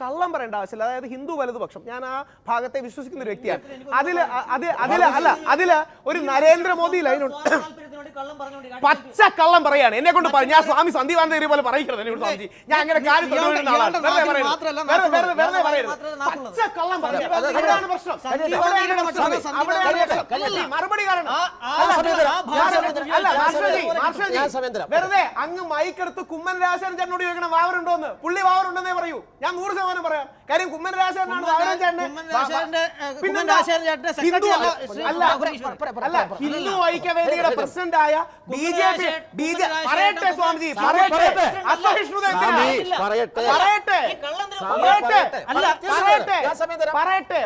കള്ളം പറയേണ്ട ആവശ്യമില്ല. അതായത് ഹിന്ദു വലതുപക്ഷം, ഞാൻ ആ ഭാഗത്തെ വിശ്വസിക്കുന്ന ഒരു വ്യക്തിയാണ്. അതില് ഒരു നരേന്ദ്രമോദി ലൈനുണ്ട്. പച്ച കള്ളം പറയാണ് എന്നെ കൊണ്ട്. ഞാൻ സ്വാമി സന്ദീപാനന്ദ പോലെ പറയിക്കണം എന്നോട് സ്വാമിജി. ഞാൻ അങ്ങനെ കാര്യം പച്ച കള്ളം പറഞ്ഞു. മറുപടി വെറുതെ അങ്ങ് മൈക്കെടുത്ത് കുമ്മൻ രാജശേഖരൻ ചേട്ടനോട് ചോദിക്കണം വാവറുണ്ടോന്ന്. പുള്ളി വാവറുണ്ടെന്നേ പറയൂ. ഞാൻ 100% പറയാം. കാര്യം കുമ്മൻ രാജശേഖരനാണ് വാവരൻ ചേട്ടന്. അല്ല, ഹിന്ദു ഐക്യവേദിയുടെ പ്രസിഡന്റ് ആയ BJP പറയട്ടെ സ്വാമിജി,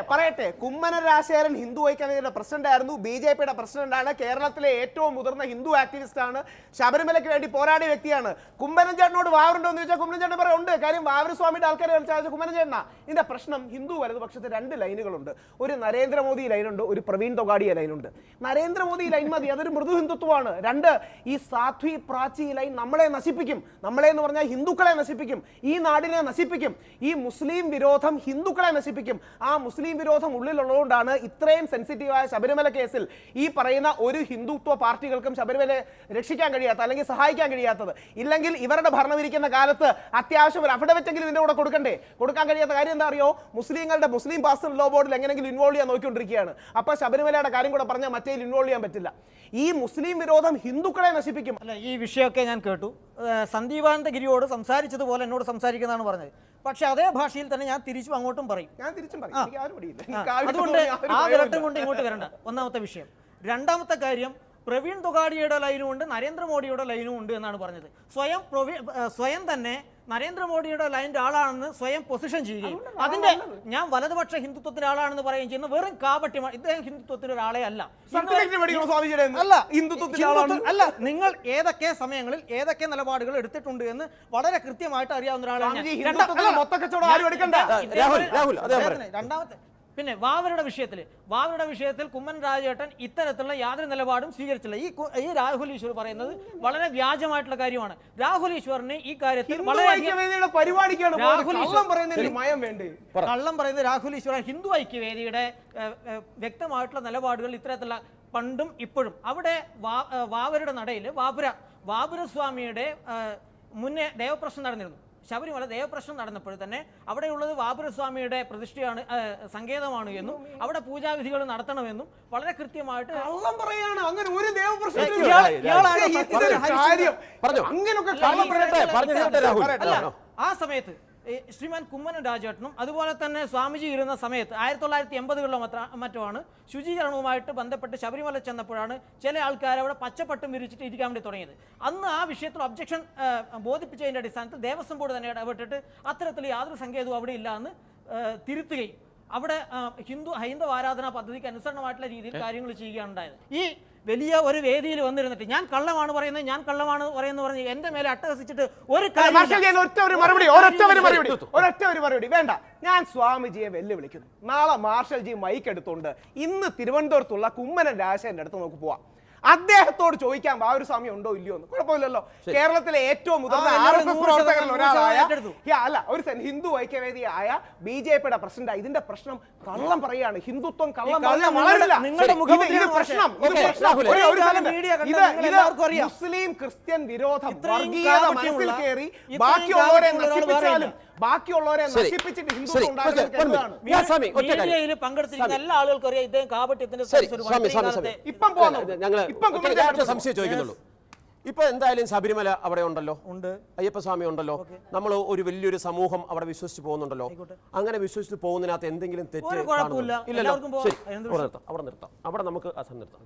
പറയട്ടെ. കുമ്മന രാജശേഖരൻ ഹിന്ദു ഐക്യവേദിയുടെ പ്രസിഡന്റ് ആയിരുന്നു, BJPയുടെ പ്രസിഡന്റ് ആണ്, കേരളത്തിലെ ഏറ്റവും മുതിർന്ന ഹിന്ദു ആക്ടിവിസ്റ്റ് ആണ്, ശബരിമലയ്ക്ക് വേണ്ടി പോരാടിയ വ്യക്തിയാണ്. കുമ്മനം ചേട്ടനോട് വാവറുണ്ടോ എന്ന് ചോദിച്ചാൽ കുമ്മനം ചേട്ടൻ പറയും ഉണ്ട്. കാര്യം വാവരസ്വാമിയുടെ ആൾക്കാരെ വിളിച്ചാൽ കുമ്മനം ചേട്ടനാ. ഇതിന്റെ പ്രശ്നം ഹിന്ദു വലതുപക്ഷത്തെ 2 ലൈനുകളുണ്ട്. ഒരു നരേന്ദ്രമോദി ലൈനുണ്ട്, ഒരു പ്രവീൺ തൊഗാഡിയ ലൈനുണ്ട്. നരേന്ദ്രമോദി ലൈൻ മതി, അതൊരു മൃദു ഹിന്ദുത്വമാണ്. 2, ഈ സാധ്വി പ്രാചി ലൈൻ നമ്മളെ നശിപ്പിക്കും. നമ്മളെ എന്ന് പറഞ്ഞാൽ ഹിന്ദുക്കളെ നശിപ്പിക്കും, ഈ നാടിനെ നശിപ്പിക്കും. ഈ മുസ്ലിം വിരോധം ഹിന്ദുക്കളെ നശിപ്പിക്കും. ആ മുസ്ലിം വിരോധം ഉള്ളിലുള്ളതുകൊണ്ടാണ് ഇത്രയും സെൻസിറ്റീവായ ശബരിമല കേസിൽ ഈ പറയുന്ന ഒരു ഹിന്ദുത്വ പാർട്ടികൾക്കും ശബരിമലയെ രക്ഷിക്കാൻ കഴിയാത്ത അല്ലെങ്കിൽ സഹായിക്കാൻ കഴിയാത്തത്. ഇല്ലെങ്കിൽ ഇവരുടെ ഭരണമിരിക്കുന്ന കാലത്ത് അത്യാവശ്യം ഒരു അഫിഡവിറ്റ് എങ്കിലും ഇതിന്റെ കൂടെ കൊടുക്കണ്ടേ? കൊടുക്കാൻ കഴിയാത്ത കാര്യം എന്താ അറിയോ? മുസ്ലിം പാസ്റ്റർ ലോ ബോർഡിൽ എങ്ങനെയെങ്കിലും ഇൻവോൾവ് ചെയ്യാൻ നോക്കിക്കൊണ്ടിരിക്കുകയാണ്. അപ്പൊ ശബരിമലയുടെ കാര്യം കൂടെ പറഞ്ഞാൽ മറ്റേ ഇൻവോൾവ് ചെയ്യാൻ പറ്റില്ല. ഈ മുസ്ലിം വിരോധം ഹിന്ദുക്കളെ നശിപ്പിക്കും. അല്ല, ഈ വിഷയമൊക്കെ ഞാൻ കേട്ടു. സന്ദീപാനന്ദഗിരിയോട് സംസാരിച്ചതുപോലെ എന്നോട് സംസാരിക്കുന്നതാണ് പറഞ്ഞത്. പക്ഷെ അതേ ഭാഷയിൽ തന്നെ ഞാൻ തിരിച്ചും അങ്ങോട്ടും പറയും. അതുകൊണ്ട് ആ വിരട്ടം കൊണ്ട് ഇങ്ങോട്ട് വരണ്ട. ഒന്നാമത്തെ വിഷയം. രണ്ടാമത്തെ കാര്യം, പ്രവീൺ തൊഗാഡിയയുടെ ലൈനും ഉണ്ട്, നരേന്ദ്രമോദിയുടെ ലൈനും ഉണ്ട് എന്നാണ് പറഞ്ഞത്. സ്വയം തന്നെ നരേന്ദ്രമോദിയുടെ ലൈൻ്റെ ആളാണെന്ന് സ്വയം പൊസിഷൻ ചെയ്യുകയും അതിന്റെ ഞാൻ വലതുപക്ഷ ഹിന്ദുത്വത്തിന്റെ ആളാണെന്ന് പറയുകയും ചെയ്യുന്ന വെറും കാപട്യമാണ്. ഇദ്ദേഹം ഹിന്ദുത്വത്തിന്റെ ഒരാളെ അല്ല. അല്ല, നിങ്ങൾ ഏതൊക്കെ സമയങ്ങളിൽ ഏതൊക്കെ നിലപാടുകൾ എടുത്തിട്ടുണ്ട് എന്ന് വളരെ കൃത്യമായിട്ട് അറിയാവുന്ന ഒരാളാണ്. രണ്ടാമത്തെ പിന്നെ വാവരുടെ വിഷയത്തിൽ കുമ്മൻ രാജേട്ടൻ ഇത്തരത്തിലുള്ള യാതൊരു നിലപാടും സ്വീകരിച്ചില്ല. ഈ രാഹുൽ ഈശ്വർ പറയുന്നത് വളരെ വ്യാജമായിട്ടുള്ള കാര്യമാണ്. രാഹുൽ ഈശ്വറിന് ഈ കാര്യത്തിൽ കള്ളം പറയുന്നത് രാഹുൽ ഈശ്വർ ഹിന്ദു ഐക്യവേദിയുടെ വ്യക്തമായിട്ടുള്ള നിലപാടുകൾ ഇത്തരത്തിലുള്ള പണ്ടും ഇപ്പോഴും. അവിടെ വാവരുടെ നടയിൽ വാപുരസ്വാമിയുടെ മുന്നേ ദേവപ്രശ്നം നടന്നിരുന്നു. ശബരിമല ദേവപ്രശ്നം നടന്നപ്പോൾ തന്നെ അവിടെയുള്ളത് വാപുരസ്വാമിയുടെ പ്രതിഷ്ഠയാണ്, സങ്കേതമാണ് എന്നും അവിടെ പൂജാവിധികൾ നടത്തണമെന്നും വളരെ കൃത്യമായിട്ട് ആ സമയത്ത് ശ്രീമാൻ കുമ്മനം രാജേട്ടനും അതുപോലെ തന്നെ സ്വാമിജി ഇരുന്ന സമയത്ത് 1980-കളിലോ മറ്റുമാണ് ശുചീകരണവുമായിട്ട് ബന്ധപ്പെട്ട് ശബരിമല ചെന്നപ്പോഴാണ് ചില ആൾക്കാർ അവിടെ പച്ചപ്പട്ടും വിരിച്ചിട്ട് ഇരിക്കാൻ വേണ്ടി തുടങ്ങിയത്. അന്ന് ആ വിഷയത്തിൽ ഒബ്ജക്ഷൻ ബോധിപ്പിച്ചതിൻ്റെ അടിസ്ഥാനത്തിൽ ദേവസ്വം ബോർഡ് തന്നെ ഇടപെട്ടിട്ട് അത്തരത്തിൽ യാതൊരു സങ്കേതവും അവിടെ ഇല്ല എന്ന് തിരുത്തുകയും അവിടെ ഹൈന്ദവ ആരാധനാ പദ്ധതിക്ക് അനുസരണമായിട്ടുള്ള രീതിയിൽ കാര്യങ്ങൾ ചെയ്യുകയാണ് ഉണ്ടായത്. ഈ വലിയ ഒരു വേദിയിൽ വന്നിരുന്നിട്ട് ഞാൻ കള്ളമാണ് പറയുന്നത് പറഞ്ഞ് എന്റെ മേലെ അട്ടഹസിച്ചിട്ട് ഒരു മറുപടി വേണ്ട. ഞാൻ സ്വാമിജിയെ വെല്ലുവിളിക്കുന്നു. നാളെ മാർഷൽജി മൈക്ക് എടുത്തുകൊണ്ട് ഇന്ന് തിരുവനന്തപുരത്തുള്ള കുമ്മനം രാജശേഖരന്റെ അടുത്ത് നമുക്ക് പോവാം. അദ്ദേഹത്തോട് ചോദിക്കാൻ വാവരസ്വാമി ഉണ്ടോ ഇല്ലയോ എന്ന്. കുഴപ്പമില്ലല്ലോ. കേരളത്തിലെ ഏറ്റവും മുതിർന്ന RSS പ്രവർത്തകരിൽ ഒരാളായ ഒരു ഹിന്ദു ഐക്യവേദിയായ BJPയുടെ പ്രസിഡന്റ്. ഇതിന്റെ പ്രശ്നം കള്ളം പറയാണ്. ഹിന്ദുത്വം കള്ളം വളരില്ല. മുസ്ലിം ക്രിസ്ത്യൻ വിരോധം വർഗീയത മനസ്സിൽ കയറി ബാക്കിയുള്ളവരെ നശിപ്പിച്ചാലും ബാക്കിയുള്ളവരെ നശിപ്പിച്ചിട്ട് ഹിന്ദുത്വം പങ്കെടുത്തിരിക്കുന്ന എല്ലാ ആളുകൾക്കും അറിയാം ഇദ്ദേഹം കാപട്യത്തിന്റെ സംശയം ചോദിക്കുന്നുള്ളൂ. ഇപ്പൊ എന്തായാലും ശബരിമല അവിടെ ഉണ്ടല്ലോ, അയ്യപ്പസ്വാമി ഉണ്ടല്ലോ, നമ്മൾ ഒരു വലിയൊരു സമൂഹം അവിടെ വിശ്വസിച്ച് പോകുന്നുണ്ടല്ലോ. അങ്ങനെ വിശ്വസിച്ച് പോകുന്നതിനകത്ത് എന്തെങ്കിലും തെറ്റ് ഇല്ലല്ലോ? അവിടെ നിർത്താം. അവിടെ നമുക്ക് നിർത്താം.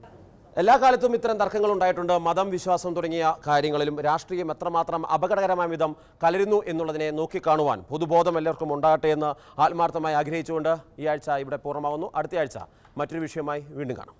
എല്ലാ കാലത്തും ഇത്തരം തർക്കങ്ങൾ ഉണ്ടായിട്ടുണ്ട്. മതം, വിശ്വാസം തുടങ്ങിയ കാര്യങ്ങളിലും രാഷ്ട്രീയം എത്രമാത്രം അപകടകരമായ വിധം കലരുന്നു എന്നുള്ളതിനെ നോക്കിക്കാണുവാൻ പൊതുബോധം എല്ലാവർക്കും ഉണ്ടാകട്ടെ എന്ന് ആത്മാർത്ഥമായി ആഗ്രഹിച്ചുകൊണ്ട് ഈ ആഴ്ച ഇവിടെ പൂർണ്ണമാവുന്നു. അടുത്ത ആഴ്ച മറ്റൊരു വിഷയമായി വീണ്ടും കാണാം.